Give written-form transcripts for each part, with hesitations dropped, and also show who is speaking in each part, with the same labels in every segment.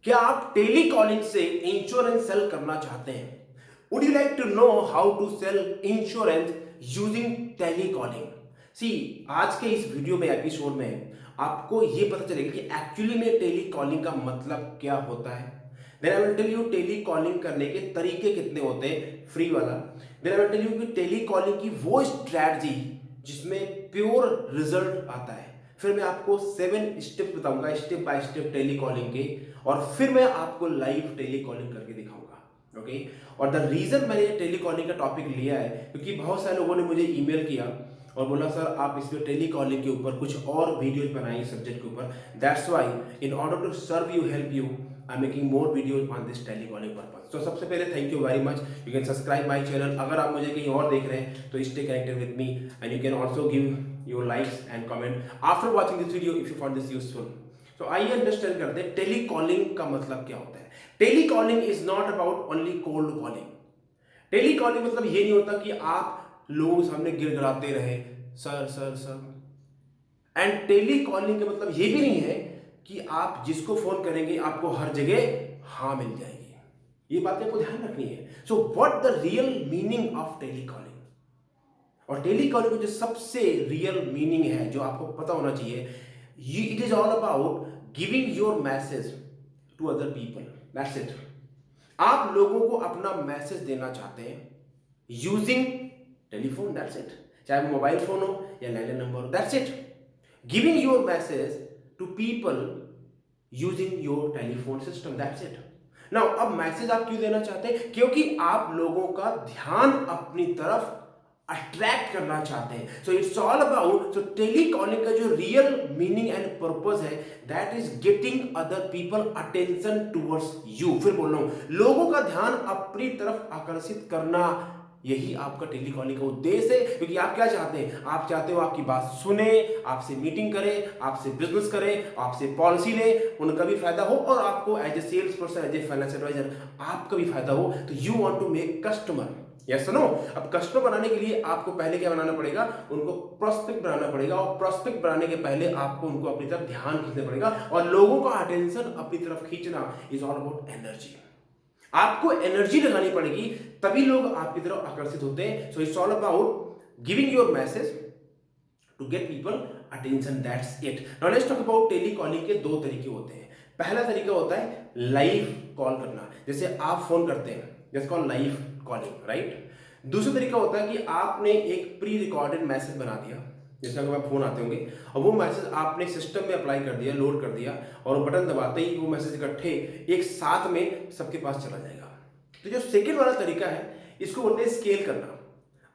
Speaker 1: क्या आप tele calling से इंश्योरेंस सेल करना चाहते हैं? Would you like to know how to sell insurance using tele calling? See, आज के इस वीडियो में एपिसोड में आपको ये पता चलेगा कि एक्चुअली में टेली कॉलिंग का मतलब क्या होता है। Then I will tell you tele calling करने के तरीके कितने होते हैं, फ्री वाला। Then I will tell you कि टेली कॉलिंग की वो स्ट्रैटेजी जिसमें प्योर रिजल्ट आता है। फिर मैं आपको 7 स्टेप बताऊंगा, step by step tele calling के, और फिर मैं आपको लाइव टेली कॉलिंग करके दिखाऊंगा। ओके। और द रीजन मैंने ये टेली कॉलिंग का टॉपिक लिया है क्योंकि बहुत सारे लोगों ने मुझे ईमेल किया और बोला सर आप इसमें टेली कॉलिंग के ऊपर कुछ और वीडियोज बनाइए सब्जेक्ट के ऊपर। That's why in order to serve you, help you, I am making more videos on this tele calling purpose. तो सबसे पहले thank you very much. You can subscribe my channel. अगर आप मुझे कहीं और देख रहे हैं तो stay connected with me and you can also give your likes and comment after watching this video if you found this useful. तो आइए अंडरस्टैंड करते हैं टेली कॉलिंग का मतलब क्या होता है। Tele calling is not about only cold calling. Tele calling मतलब ये नहीं होता कि आप लोगों के सामने गिड़गिड़ाते रहे sir sir sir. And tele calling का मतलब ये भी नहीं है कि आप जिसको फोन करेंगे आपको हर जगह हाँ मिल जाएगी। ये बातें आपको ध्यान रखनी है। So what the real meaning of tele calling, और टेली कॉलिंग का जो सबसे रियल मीनिंग है जो आपको पता होना चाहिए, it is all about giving your message to other people. That's it. आप लोगों को अपना मैसेज देना चाहते हैं यूजिंग टेलीफोन। That's it. चाहे वो मोबाइल फोन हो या लैंडलाइन नंबर हो, that's it. Giving your message to people using your telephone system, that's it. Now अब मैसेज आप क्यों देना चाहते हैं? क्योंकि आप लोगों का ध्यान अपनी तरफ अट्रैक्ट करना चाहते हैं। So it's all about, so tele calling का जो रियल मीनिंग एंड पर्पस है, that is getting other people attention towards you. फिर बोल रहा हूं, लोगों का ध्यान अपनी तरफ आकर्षित करना, यही आपका टेली कॉलिंग का उद्देश्य है। क्योंकि आप क्या चाहते हैं? आप चाहते हो आपकी बात सुने, आपसे मीटिंग करें, आपसे बिजनेस करें, आपसे पॉलिसी ले, उनका भी फायदा हो और आपको as a sales person, as a finance adviser आपका भी फायदा हो। तो you want to make customer, yes no. अब कस्टमर बनाने के लिए आपको पहले क्या बनाना पड़ेगा? उनको प्रोस्पेक्ट बनाना पड़ेगा, और प्रोस्पेक्ट बनाने के पहले आपको उनको अपनी तरफ ध्यान खींचना पड़ेगा। और लोगों का अटेंशन अपनी तरफ खींचना इज ऑल अबाउट एनर्जी। आपको एनर्जी लगानी पड़ेगी, तभी लोग आपकी तरफ आकर्षित होते हैं। So it's all about giving your message to get people attention, that's it. Now let's talk about tele calling के 2 तरीके होते हैं। पहला तरीका होता है लाइव कॉल करना, जैसे आप फोन करते हैं, जैसे कॉल लाइव कॉलिंग, राइट। दूसरा तरीका होता है कि आपने एक प्री रिकॉर्डेड मैसेज बना दिया, जैसे अगर फोन आते होंगे, और वो मैसेज आपने सिस्टम में अप्लाई कर दिया, लोड कर दिया, और बटन दबाते ही वो मैसेज इकट्ठे एक साथ में सबके पास चला जाएगा। तो जो सेकेंड वाला तरीका है, इसको बोलते हैं स्केल करना।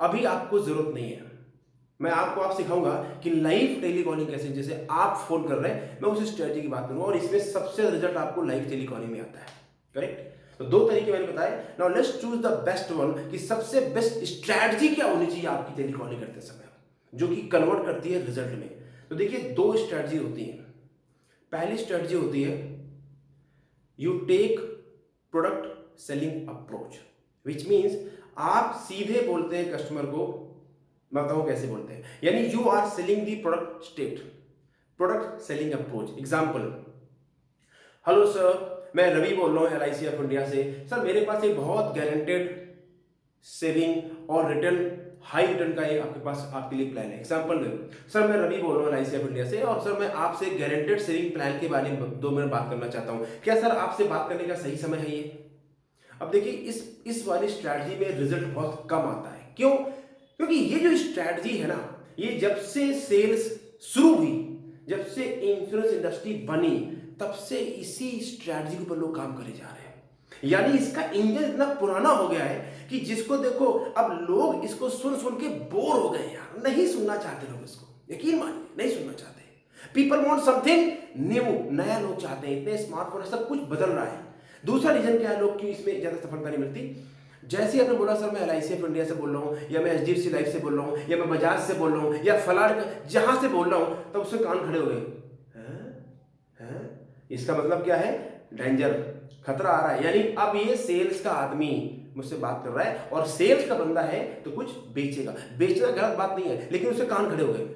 Speaker 1: अभी आपको जरूरत नहीं है, मैं आपको सिखाऊंगा कि लाइव टेली कॉलिंग कैसे, जैसे आप फोन कर रहे हैं, मैं उस स्ट्रेटजी की बात करूंगा, और इसमें सबसे रिजल्ट आपको लाइव टेली कॉलिंग में आता है, करेक्ट। तो 2 तरीके मैंने बताए। Now let's choose the best one, कि सबसे बेस्ट स्ट्रेटजी क्या होनी चाहिए आपकी टेली कॉलिंग करते समय जो कि कन्वर्ट करती है रिजल्ट में। तो देखिए 2 स्ट्रेटजी होती हैं। पहली स्ट्रेटजी होती है you tech product selling approach, which means आप सीधे बोलते हैं कस्टमर को। मैं बताऊं कैसे बोलते हैं, यानी you are selling the product state, product selling approach. Example, hello sir, मैं रवि बोल रहा हूँ LIC ऑफ इंडिया से। सर मेरे पास एक बहुत गारंटेड सेविंग और रिटर्न, हाई रिटर्न का एक आपके पास आपके लिए प्लान है। एग्जाम्पल, सर मैं रवि बोल रहा हूँ LIC ऑफ इंडिया से, और सर मैं आपसे गारंटेड सेविंग प्लान के बारे में 2 मिनट बात करना चाहता हूँ। क्या सर आपसे बात करने का सही समय है ये? अब देखिए इस वाली स्ट्रैटेजी में रिजल्ट बहुत कम आता है। क्यों? क्योंकि ये जो स्ट्रैटेजी है ना, ये जब से सेल्स शुरू हुई, जब से इंश्योरेंस इंडस्ट्री बनी, तब से इसी स्ट्रैटेजी के ऊपर लोग काम करे जा रहे हैं। यानी इसका इंजन इतना पुराना हो गया है कि जिसको देखो, अब लोग इसको सुन सुन के बोर हो गए यार, नहीं सुनना चाहते लोग इसको, यकीन मानिए नहीं सुनना चाहते। पीपल वांट समथिंग न्यू, नया लोग चाहते हैं। इतने स्मार्टफोन, सब कुछ बदल रहा है। दूसरा रीजन क्या है, लोग क्यों इसमें ज्यादा सफलता नहीं मिलती? जैसे आपने बोला सर मैं LIC ऑफ इंडिया से बोल रहा हूँ, या मैं HDFC लाइफ से बोल रहा हूँ, या मैं बजाज से बोल रहा हूँ, या फलान जहां से बोल रहा हूँ, तब उससे कान खड़े हो गए। इसका मतलब क्या है? डेंजर, खतरा आ रहा है। यानी अब ये सेल्स का आदमी मुझसे बात कर रहा है, और सेल्स का बंदा है तो कुछ बेचेगा। बेचना गलत बात नहीं है, लेकिन उससे कान खड़े हो गए।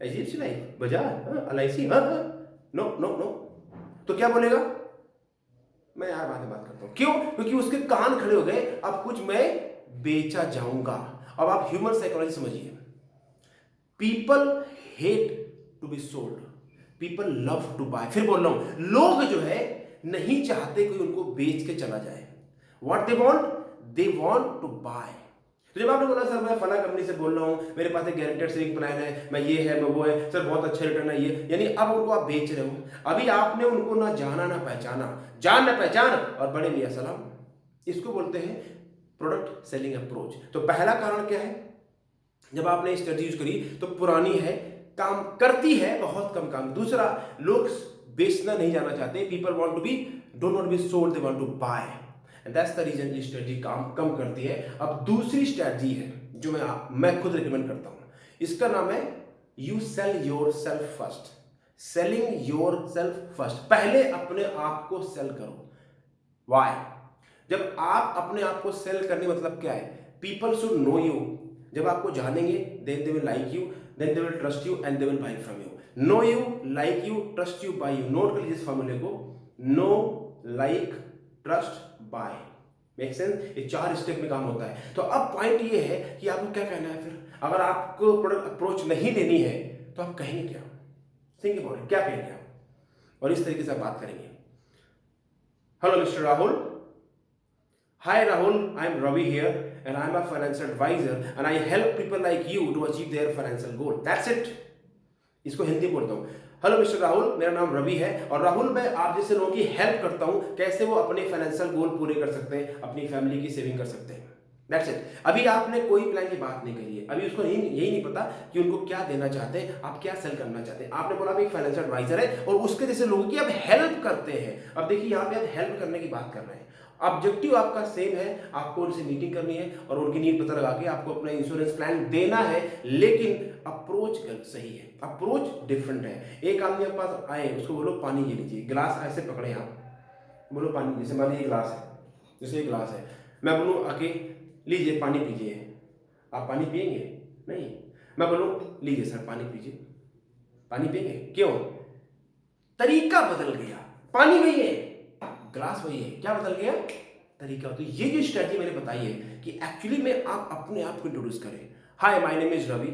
Speaker 1: HDFC life, Bajaj, LIC, no no no. तो क्या बोलेगा? मैं यार बाद में बात करता हूं। क्यों? क्योंकि उसके कान खड़े हो गए, अब कुछ मैं बेचा जाऊंगा। अब आप ह्यूमन साइकोलॉजी समझिए। People hate to be sold, people love to buy. फिर बोल रहा हूं, लोग जो है नहीं चाहते कोई उनको बेच के चला जाए। What they want? They want to buy. तो जब आपने बोला सर मैं फला कंपनी से बोल रहा हूं, मेरे पास एक गारंटेड सेविंग प्लान है, मैं ये है मैं वो है, सर बहुत अच्छा रिटर्न है ये, यानी अब उनको आप बेच रहे हो। अभी आपने उनको ना जाना ना पहचाना, जान ना पहचान और बड़े मियां सलाम। इसको बोलते हैं प्रोडक्ट सेलिंग अप्रोच। तो पहला कारण क्या है? जब आपने स्ट्रेटजी यूज करी तो पुरानी है, काम करती है, बहुत कम काम। दूसरा, लोग बेचना नहीं जाना चाहते, people want to be, don't want to be sold, they want to buy, and that's the reason ये स्ट्रेटजी काम कम करती है। अब दूसरी स्ट्रेटजी है जो मैं खुद रिकमेंड करता हूं, इसका नाम है you sell your self first. Selling your self first, पहले अपने आप को सेल करो। वाई? जब आप अपने आप को सेल करने मतलब क्या है? People should know you. जब आपको जानेंगे then they will like you, then they will trust you and they will buy from you. Know you, like you, trust you, buy you. Note कर लीजिए इस फॉर्मूले को, know, like, trust, buy. Make sense? ये 4 step में काम होता है। तो अब पॉइंट ये है कि आपको क्या कहना है। फिर अगर आपको प्रोडक्ट अप्रोच नहीं लेनी है तो आप कहेंगे क्या? थिंक अबाउट इट, क्या कहेंगे आप? और इस तरीके से आप बात करेंगे। Hello mister Rahul. Hi Rahul, I am Ravi here and I am a financial advisor and I help people like you to achieve their financial goal. That's it. इसको हिंदी बोलता हूँ। हेलो मिस्टर राहुल, मेरा नाम रवि है और राहुल मैं आप जैसे लोगों की हेल्प करता हूँ कैसे वो अपने फाइनेंशियल गोल पूरे कर सकते हैं, अपनी फैमिली की सेविंग कर सकते हैं। That's it. अभी आपने कोई प्लान की बात नहीं करी है, अभी उसको यही नहीं पता कि उनको क्या देना चाहते हैं, आप क्या सेल करना चाहते हैं। आपने बोला एक फाइनेंशियल एडवाइजर है और उसके जैसे लोगों की आप हेल्प करते हैं। अब देखिए यहाँ पे आप हेल्प करने की बात कर रहे हैं, ऑब्जेक्टिव आपका सेम है, आपको उनसे मीटिंग करनी है और उनकी नीड पता लगा के आपको अपना इंश्योरेंस प्लान देना है, लेकिन अप्रोच सही है, अप्रोच डिफरेंट है। एक आदमी आपके पास आए, उसको बोलो पानी ये लीजिए, गिलास ऐसे पकड़े आप, बोलो पानी, जैसे मान लीजिए गिलास है, जैसे ये गिलास है, मैं बोलूँ आके लीजिए पानी पीजिए, आप पानी पियेंगे? नहीं। मैं बोलूँ लीजिए सर पानी पीजिए, पानी पियेंगे? क्यों? तरीका बदल गया। पानी वही है, ग्लास वही है, क्या बदल गया? तरीका। तो ये जो स्ट्रेटजी मैंने बताई है कि एक्चुअली में आप अपने आप को इंट्रोड्यूस करें। Hi my name is Ravi,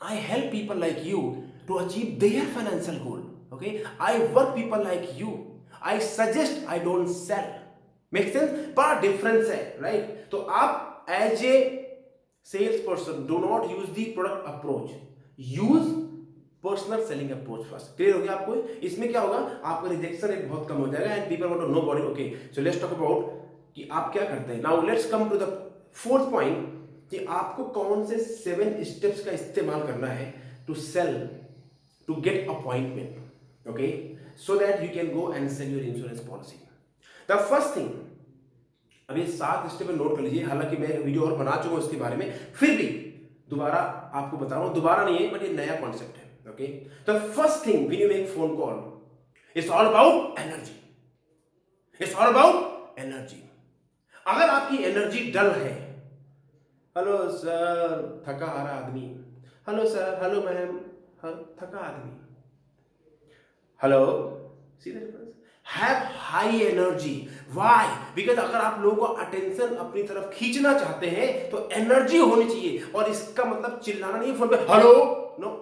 Speaker 1: I help people like you to achieve their financial goal. Okay, I work people like you, I suggest, I don't sell. Make sense? बड़ा डिफरेंस है, राइट? तो आप as a sales person do not use the product approach, use personal selling approach first. Clear हो गया आपको? इसमें क्या होगा, आपका रिजेक्शन रेट बहुत कम हो जाएगा and people want to know about it. Okay, so let's talk about कि आप क्या करते हैं। Now let's come to the fourth point कि आपको कौन से 7 स्टेप्स का इस्तेमाल करना है to sell, to get appointment, okay, so that you can go and sell your insurance policy. The first thing, अब ये 7 स्टेप नोट कर लीजिए, हालांकि मैं वीडियो और बना चुका हूं इसके बारे में, फिर भी दोबारा आपको बता रहा हूं, दोबारा नहीं है बट ये नया कॉन्सेप्ट है। Okay, the first thing when you make phone call, it's all about energy. It's all about energy. अगर आपकी एनर्जी डल है, हेलो सर थका हारा आदमी, हेलो सर, हेलो मैम, थका आदमी, hello, see the difference? Have high energy. Why? Because अगर आप लोगों को अटेंशन अपनी तरफ खींचना चाहते हैं तो एनर्जी होनी चाहिए, और इसका मतलब चिल्लाना नहीं फोन पे हेलो, नो,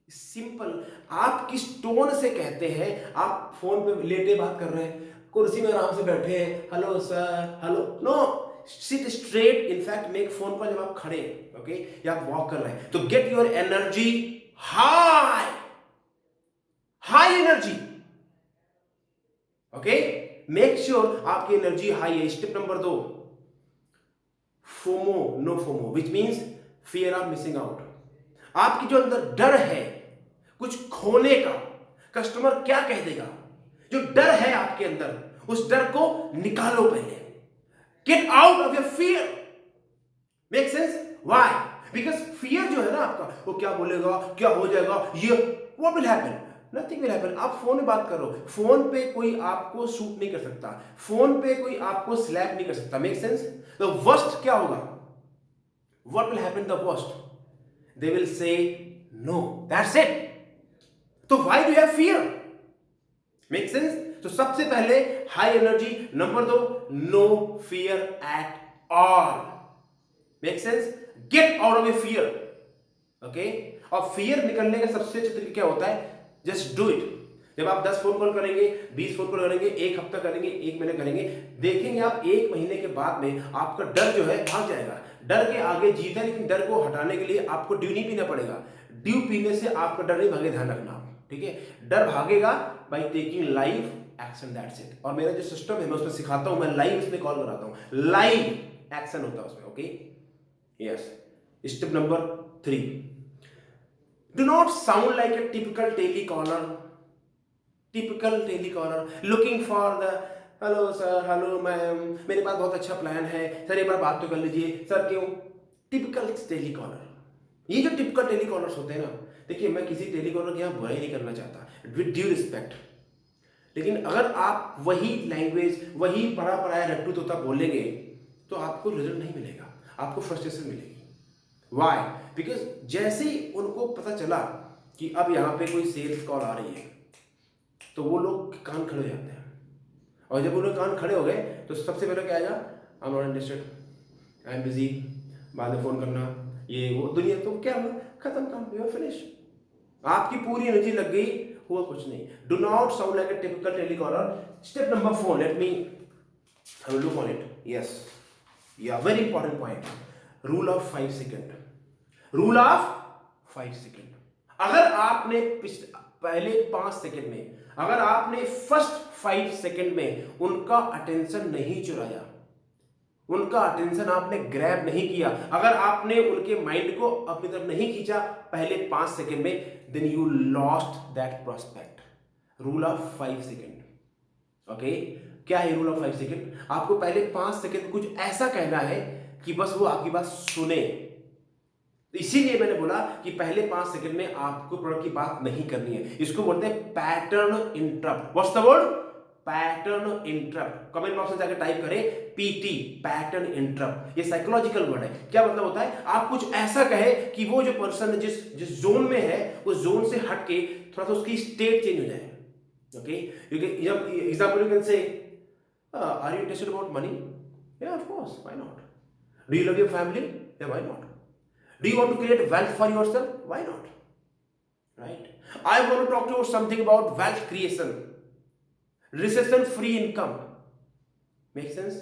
Speaker 1: सिंपल। आप किस टोन से कहते हैं, आप फोन पे लेटे बात कर रहे हैं, कुर्सी में आराम से बैठे हैं, hello sir, hello, no, sit straight. In fact make phone call जब आप खड़े हैं, ओके, या आप वॉक कर रहे हैं, तो get your energy high, high energy, okay, make sure आपकी एनर्जी हाई है। Step number 2, FOMO, no FOMO, which means fear of missing out. आपकी जो अंदर डर है कुछ खोने का, कस्टमर क्या कह देगा, जो डर है आपके अंदर, उस डर को निकालो पहले। Gate out of your fear. Make sense? Why? Because fear जो है ना आपका, वो क्या बोलेगा, क्या हो जाएगा, ये what will happen, nothing will happen. आप फोन में बात करो, फोन पे कोई आपको शूट नहीं कर सकता, फोन पे कोई आपको स्लैप नहीं कर सकता। Make sense? द वर्स्ट क्या होगा, what will happen the worst, they will say no, that's it. तो why do you have fear? Make sense? तो सबसे पहले high energy, number 2 no fear at all. Make sense? Get out of a fear. Okay, और fear निकलने का सबसे अच्छा तरीका क्या होता है? Just do it. जब आप 10 फोन कॉल करेंगे, 20 फोन कॉल करेंगे, एक हफ्ता करेंगे, एक महीने करेंगे, देखेंगे आप एक महीने के बाद में आपका डर जो है भाग जाएगा। डर के आगे जीत है, लेकिन डर को हटाने के लिए आपको ड्यू नहीं पीना पड़ेगा। ड्यू पीने से आपका डर नहीं भागे, ध्यान रखना आप, ठीक है? डर भागेगा by taking live action, that's it. और मेरा जो सिस्टम है मैं उसमें सिखाता हूं, मैं लाइव इसमें कॉल कराता हूं, लाइव एक्शन होता है उसमें। Okay, yes. Step number 3, do not sound like a typical telecaller, looking for the hello sir, hello ma'am, मेरे पास बहुत अच्छा प्लान है सर, एक बार बात तो कर लीजिए सर। क्यों? Typical telecaller. ये जो टिपिकल टेलीकॉलर्स होते हैं ना, देखिए मैं किसी टेलीकॉलर की यहाँ बुराई नहीं करना चाहता, विद ड्यू रिस्पेक्ट, लेकिन अगर आप वही लैंग्वेज, वही पढ़ा पढ़ाया रट्टू तोता बोलेंगे तो आपको रिजल्ट नहीं मिलेगा, आपको फ्रस्ट्रेशन मिलेगी। वाई? बिकॉज जैसे ही उनको पता चला कि अब यहाँ पे कोई सेल्स कॉल आ रही है, तो वो लोग कान खड़े हो जाते हैं। और जब वो लोग कान खड़े हो गए तो सबसे पहले क्या आएगा? I am not interested, I am busy, बाद में फोन करना, ये वो, दुनिया तो क्या हुआ, खत्म काम, यू आर फिनिश। आपकी पूरी एनर्जी लग गई, हुआ कुछ नहीं। Do not sound like a typical telecaller. Step number 4, let me look on it. Yes, yeah very important point, rule of 5 second. Rule of 5 second. अगर आपने पहले 5 सेकेंड में, अगर आपने फर्स्ट 5 सेकेंड में उनका अटेंशन नहीं चुराया, उनका अटेंशन आपने ग्रैब नहीं किया, अगर आपने उनके माइंड को अपनी तरफ नहीं खींचा पहले 5 सेकेंड में, then you lost that prospect. Rule of 5 second. Okay, क्या है रूल ऑफ 5 सेकेंड? आपको पहले 5 सेकेंड कुछ ऐसा कहना है कि बस वो आपकी बात सुने। इसीलिए मैंने बोला कि पहले 5 सेकंड में आपको प्रोडक्ट की बात नहीं करनी है। इसको बोलते हैं pattern interrupt. What's the word? Pattern interrupt. Comment box में जाकर टाइप करें पीटी, पैटर्न इंटरप्ट। ये साइकोलॉजिकल वर्ड है। क्या मतलब होता है? आप कुछ ऐसा कहे कि वो जो पर्सन जिस जोन में है उस जोन से हट के थोड़ा सा उसकी स्टेट चेंज हो जाए। Okay, example you can say are you interested about money? Yeah of course, why not? Do you love your family? Yeah why not? Do you want to create wealth for yourself? Why not? Right? I want to talk to you something about wealth creation, recession-free income. Make sense?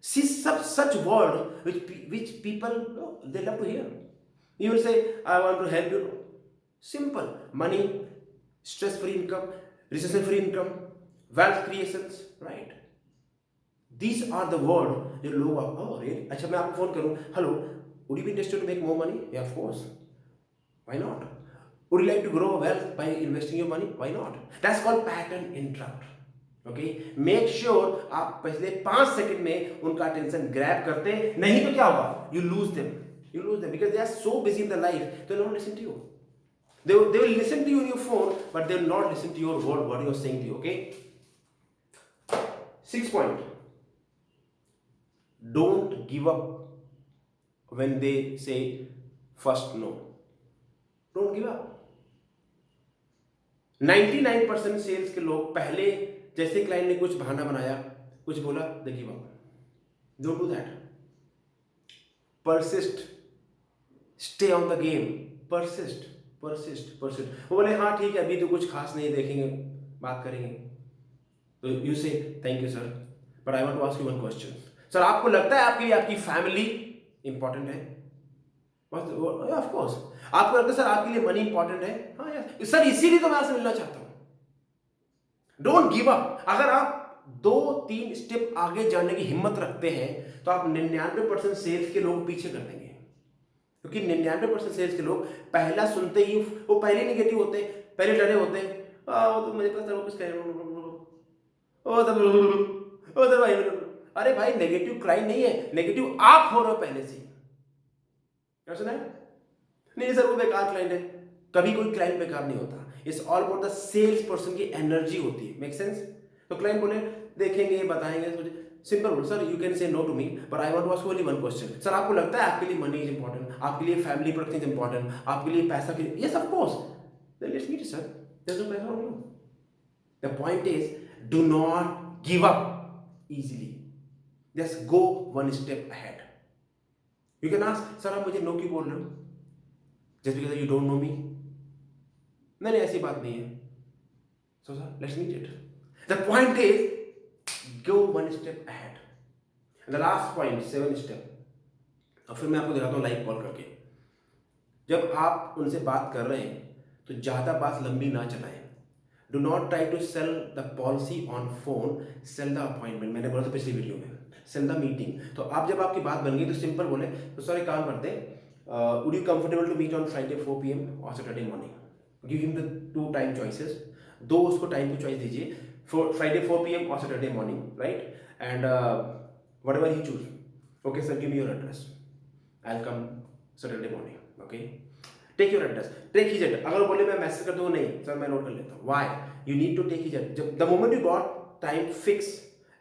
Speaker 1: See such word which people they love to hear. You will say, I want to help you. Simple. Money, stress-free income, recession-free income, wealth creations. Right? These are the word जो लोग, oh really? अच्छा मैं आपको phone करूँ, hello, would you be interested to make more money? Yeah, of course. Why not? Would you like to grow wealth by investing your money? Why not? That's called pattern interrupt. Okay? Make sure आप पहले 5 second में उनका attention grab करते हैं, नहीं तो क्या होगा? You lose them. You lose them because they are so busy in their life, they will not listen to you. They will listen to you on your phone, but they will not listen to your word, what you are saying to you. Okay? 6th point. Don't give up when they say first no. Don't give up. 99% sales के लोग पहले जैसे client ने कुछ बहाना बनाया, कुछ बोला, they give up. Don't do that. Persist. Stay on the game. Persist. वो बोले हाँ ठीक है, अभी तो कुछ खास नहीं, देखेंगे, बात करेंगे। तो you say thank you sir, but I want to ask you one question. Sir आपको लगता है आपके लिए आपकी फैमिली इंपॉर्टेंट है? Of course. आपको लगता है सर आपके लिए मनी इंपॉर्टेंट है? हाँ यार सर, इसीलिए तो मैं आपसे मिलना चाहता हूं। Don't give up. अगर आप 2-3 स्टेप आगे जाने की हिम्मत रखते हैं तो आप 99% सेल्स के लोग पीछे कर देंगे, क्योंकि 99% सेल्स के लोग पहला सुनते ही वो पहले निगेटिव होते हैं, पहले डरे होते हैं। वो तो मुझे पता है, वो तो भाई, अरे भाई नेगेटिव क्लाइंट नहीं है, नेगेटिव आप हो रहे हो पहले से। क्या सुना है? नहीं सर वो बेकार क्लाइंट है। कभी कोई क्लाइंट बेकार नहीं होता। It's all about the sales person की एनर्जी होती है। Make sense? तो क्लाइंट बोले देखेंगे, बताएंगे, सिंपल बोलो sir you can say no to me but I want to ask only one question. Sir आपको लगता है आपके लिए मनी इज इंपॉर्टेंट, आपके लिए फैमिली प्रोडक्ट इज इंपॉर्टेंट, आपके लिए पैसा की? Yes of course, then let's meet sir, there is no pressure on you. The point is, do not give up easily. Just go one step ahead. You can ask, sir आप मुझे no क्यों बोल रहे हो? Just because you don't know me? नहीं नहीं, ऐसी बात नहीं है. So sir, let's meet it. The point is, go one step ahead. And the last point, 7 step. और फिर मैं आपको दिखाता हूँ लाइव कॉल करके. जब आप उनसे बात कर रहे हैं तो ज़्यादा बात लंबी ना चलाएं. Do not try to sell the policy on phone, sell the appointment. मैंने बोला था पिछली वीडियो में, सेल द मीटिंग. तो आप जब आपकी बात बन गई तो सिंपल बोले, तो सर एक काम करते हैं, would you comfortable to meet on Friday 4 PM और Saturday morning. Give him the 2 time choices. दो उसको टाइम की चॉइस दीजिए, फ्राइडे 4 PM और Saturday morning, right. And whatever he choose, okay sir give me your address, I will come Saturday morning. Okay, take your address, take his address. अगर बोले मैं message कर दूँ, नहीं sir मैं note कर लेता हूँ. Why? You need to take his address. जब the moment you got time fix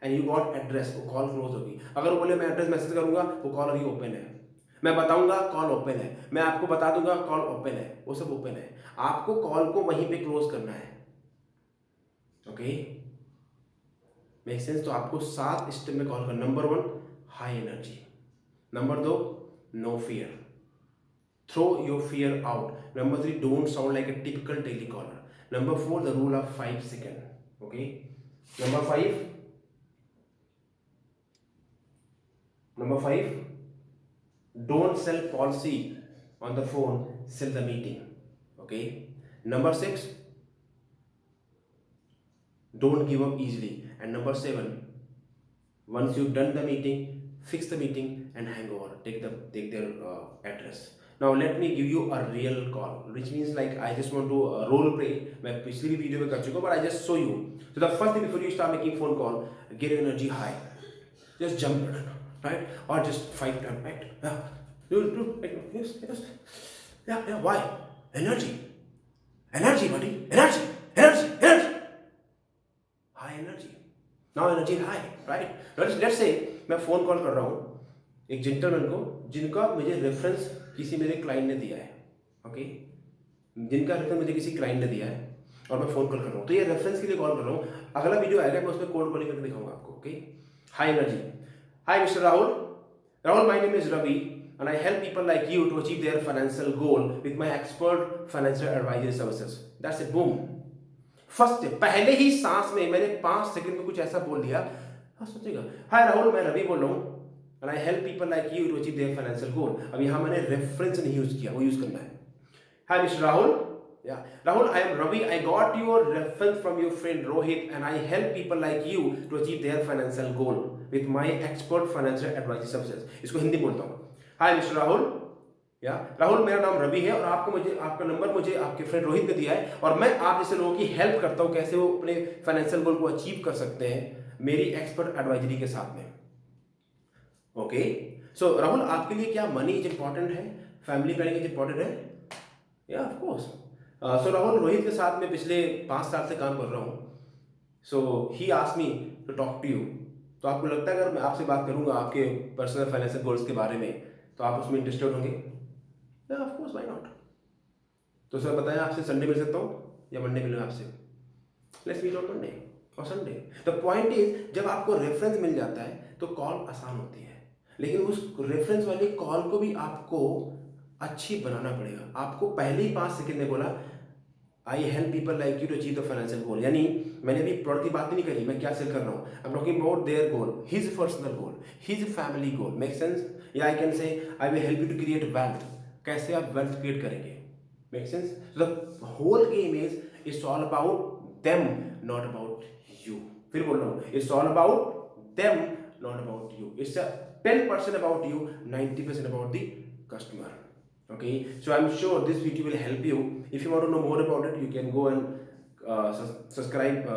Speaker 1: and you got address, वो कॉल क्लोज होगी. अगर वो बोले मैं एड्रेस मैसेज करूंगा, वो कॉल अभी ओपन है. मैं बताऊंगा, कॉल ओपन है. मैं आपको बता दूंगा, कॉल ओपन है. वो सब ओपन है. आपको कॉल को वहीं पे क्लोज करना है. Okay, make sense? तो आपको 7 स्टेप में कॉल करना. Number 1, high energy. Number 2, no fear. Throw your fear out. Number 3, don't sound like a typical telecaller. Number 4, the rule of 5 seconds. Okay. Number 5, don't sell policy on the phone, sell the meeting. Okay. Number 6, don't give up easily. And number 7, once you've done the meeting, fix the meeting and hang over. Take their address. Now let me give you a real call, which means like I just want to role play. मैं पिछली भी video में कर चुका हूँ, but I just show you. So the first thing before you start making phone call, get your energy high. Just jump, right? Or just 5 times, right? Yeah. Yes. Yeah. Why? Energy, buddy. Energy. High energy. Now energy high, right? Let's say मैं phone call कर रहा हूँ एक gentleman को, जिनका मुझे reference किसी मेरे क्लाइंट ने दिया है. ओके, जिनका रेफरेंस मुझे किसी क्लाइंट ने दिया है और मैं फोन कॉल कर रहा हूँ. तो ये रेफरेंस के लिए कॉल कर रहा हूँ. अगला वीडियो आएगा, मैं उसमें कोल्ड कॉलिंग करके दिखाऊंगा आपको. Okay, high energy. High mister Rahul, my name is Ravi and I help people like you to achieve their financial goal with my expert financial advisory services. That's it, boom. First पहले ही सांस में मैंने 5 second में कुछ ऐसा बोल दिया. हाँ, सोचेगा, हाय राहुल, मैं रवि बोल रहा हूँ and I help people like you to achieve their financial goal. अब यहाँ मैंने रेफरेंस नहीं यूज किया, वो यूज करना है. हाय mister Rahul, Rahul, I am Ravi. I got your reference from your friend Rohit and I help people like you to achieve their financial goal with my expert financial advisory services. इसको हिंदी बोलता हूँ. हाय mister Rahul, Rahul मेरा नाम रवि है और आपका number मुझे आपके फ्रेंड रोहित ने दिया है और मैं आप जैसे लोगों की हेल्प करता हूँ कैसे वो अपने फाइनेंशियल गोल को अचीव कर सकते हैं मेरी एक्सपर्ट एडवाइजरी के साथ में. ओके, सो राहुल, आपके लिए क्या मनी इज इंपॉर्टेंट है, फैमिली प्लानिंग इज इंपॉर्टेंट है? या ऑफ कोर्स. सो राहुल, रोहित के साथ मैं पिछले 5 साल से काम कर रहा हूँ. So he asked me to talk to you. तो आपको लगता है अगर मैं आपसे बात करूंगा आपके पर्सनल फाइनेंशियल गोल्स के बारे में तो आप उसमें इंटरेस्टेड होंगे? Of course, why not. तो सर बताएं, आपसे संडे मिल सकता हूँ या मंडे मिलूँ आपसे? लेट्स मीट ऑन मंडे और संडे. द पॉइंट इज, जब आपको रेफरेंस मिल जाता है तो कॉल आसान होती है, लेकिन उस रेफरेंस वाली कॉल को भी आपको अच्छी बनाना पड़ेगा. आपको पहले ही 5 सेकंड में बोला I help people like you to achieve the financial goal, यानी मैंने अभी प्रोडक्ट की बात नहीं करी, मैं क्या सेल कर रहा हूँ. I am talking about their goal, his personal goal, his family goal. Make sense? या I can say I will help you to create wealth. कैसे आप वेल्थ क्रिएट करेंगे? Make sense? The whole game is it's all about them, not about you. फिर बोल रहा हूँ, it's all about them, not about you. It's 10% about you, 90% about the customer. Okay, so I'm sure this video will help you. If you want to know more about it, you can go and subscribe,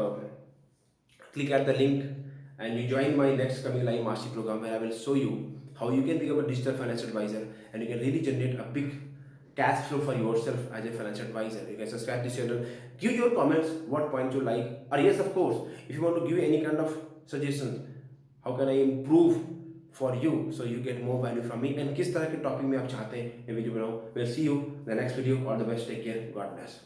Speaker 1: click at the link and you join my next coming live mastery program where I will show you how you can become a digital financial advisor and you can really generate a big cash flow for yourself as a financial advisor. You can subscribe this channel, give your comments, what points you like, or yes, of course, if you want to give any kind of suggestions, how can I improve for you so you get more value from me, and किस तरह के topic में आप चाहते हैं ये video बनाऊं. We'll see you in the next video. All the best. Take care. God bless.